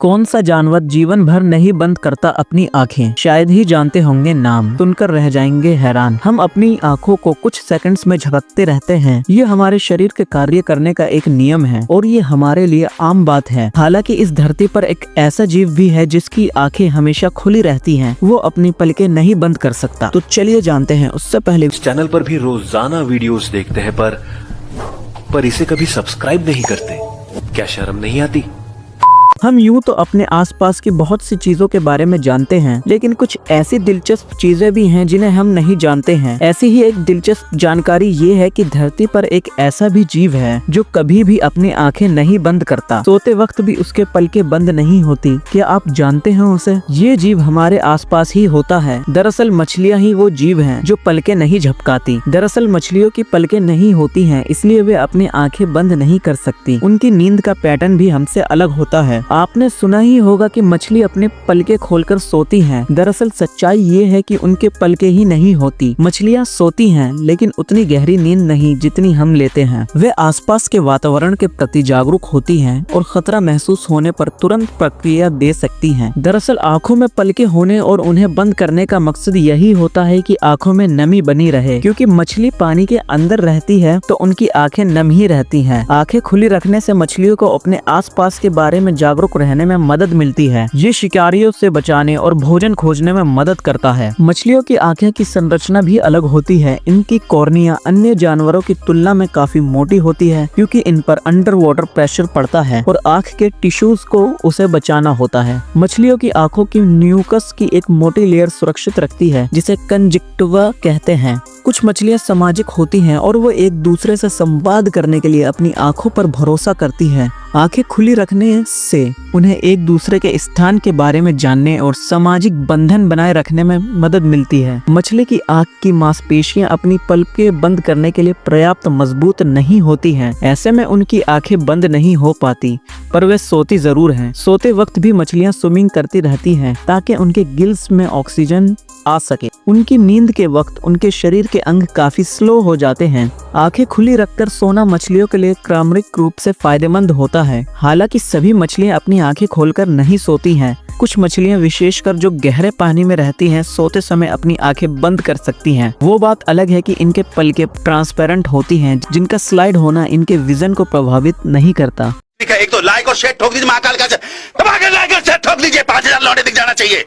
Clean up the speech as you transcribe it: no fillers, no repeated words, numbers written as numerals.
कौन सा जानवर जीवन भर नहीं बंद करता अपनी आंखें? शायद ही जानते होंगे नाम, सुनकर रह जाएंगे हैरान। हम अपनी आंखों को कुछ सेकंड्स में झपकते रहते हैं। ये हमारे शरीर के कार्य करने का एक नियम है और ये हमारे लिए आम बात है। हालांकि इस धरती पर एक ऐसा जीव भी है जिसकी आंखें हमेशा खुली रहती हैं। वो अपनी पलकें नहीं बंद कर सकता। तो चलिए जानते हैं। उससे पहले इस चैनल पर भी रोजाना वीडियोस देखते हैं पर इसे कभी सब्सक्राइब नहीं करते। क्या शर्म नहीं आती? हम यूं तो अपने आसपास की बहुत सी चीजों के बारे में जानते हैं, लेकिन कुछ ऐसी दिलचस्प चीजें भी हैं जिन्हें हम नहीं जानते हैं। ऐसी ही एक दिलचस्प जानकारी ये है कि धरती पर एक ऐसा भी जीव है जो कभी भी अपनी आंखें नहीं बंद करता। सोते वक्त भी उसके पलकें बंद नहीं होती। क्या आप जानते हैं उसे? ये जीव हमारे आसपास ही होता है। दरअसल मछलियाँ ही वो जीव है जो पलकें नहीं झपकाती। दरअसल मछलियों की पलकें नहीं होती है, इसलिए वे अपनी आंखें बंद नहीं कर सकती। उनकी नींद का पैटर्न भी हमसे अलग होता है। आपने सुना ही होगा कि मछली अपने पलके खोलकर सोती हैं। दरअसल सच्चाई ये है कि उनके पलके ही नहीं होती। मछलियाँ सोती हैं, लेकिन उतनी गहरी नींद नहीं जितनी हम लेते हैं। वे आसपास के वातावरण के प्रति जागरूक होती हैं और खतरा महसूस होने पर तुरंत प्रतिक्रिया दे सकती हैं। दरअसल आंखों में पलके होने और उन्हें बंद करने का मकसद यही होता है कि आंखों में नमी बनी रहे। क्योंकि मछली पानी के अंदर रहती है तो उनकी आंखें नम ही रहती हैं। आंखें खुली रखने से मछलियों को अपने आसपास के बारे में जागरूक रहने में मदद मिलती है। ये शिकारियों से बचाने और भोजन खोजने में मदद करता है। मछलियों की आंखें की संरचना भी अलग होती है। इनकी कॉर्निया अन्य जानवरों की तुलना में काफी मोटी होती है, क्योंकि इन पर अंडर वाटर प्रेशर पड़ता है और आंख के टिश्यूज को उसे बचाना होता है। मछलियों की आंखों की न्यूकस की एक मोटी लेयर सुरक्षित रखती है, जिसे कंजक्टिवा कहते हैं। कुछ मछलियां सामाजिक होती हैं और वो एक दूसरे से संवाद करने के लिए अपनी आंखों पर भरोसा करती हैं। आंखें खुली रखने से उन्हें एक दूसरे के स्थान के बारे में जानने और सामाजिक बंधन बनाए रखने में मदद मिलती है। मछली की आंख की मांसपेशियां अपनी पलकें बंद करने के लिए पर्याप्त मजबूत नहीं होती हैं। ऐसे में उनकी आंखें बंद नहीं हो पाती, पर वे सोती जरूर हैं। सोते वक्त भी मछलियां स्विमिंग करती रहती हैं ताकि उनके गिल्स में ऑक्सीजन आ सके। उनकी नींद के वक्त उनके शरीर के अंग काफी स्लो हो जाते हैं। आंखें खुली रखकर सोना मछलियों के लिए क्रमिक रूप से फायदेमंद होता है। हालांकि सभी मछलियां अपनी आंखें खोलकर नहीं सोती हैं। कुछ मछलियां विशेषकर जो गहरे पानी में रहती हैं, सोते समय अपनी आंखें बंद कर सकती हैं। वो बात अलग है कि इनके पलकें ट्रांसपेरेंट होती हैं, जिनका स्लाइड होना इनके विजन को प्रभावित नहीं करता। एक तो लाइक और शेयर ठोक दीजिए, महाकाल का दबा के लाइक और शेयर ठोक दीजिए। 5000 लौटे दिख जाना चाहिए।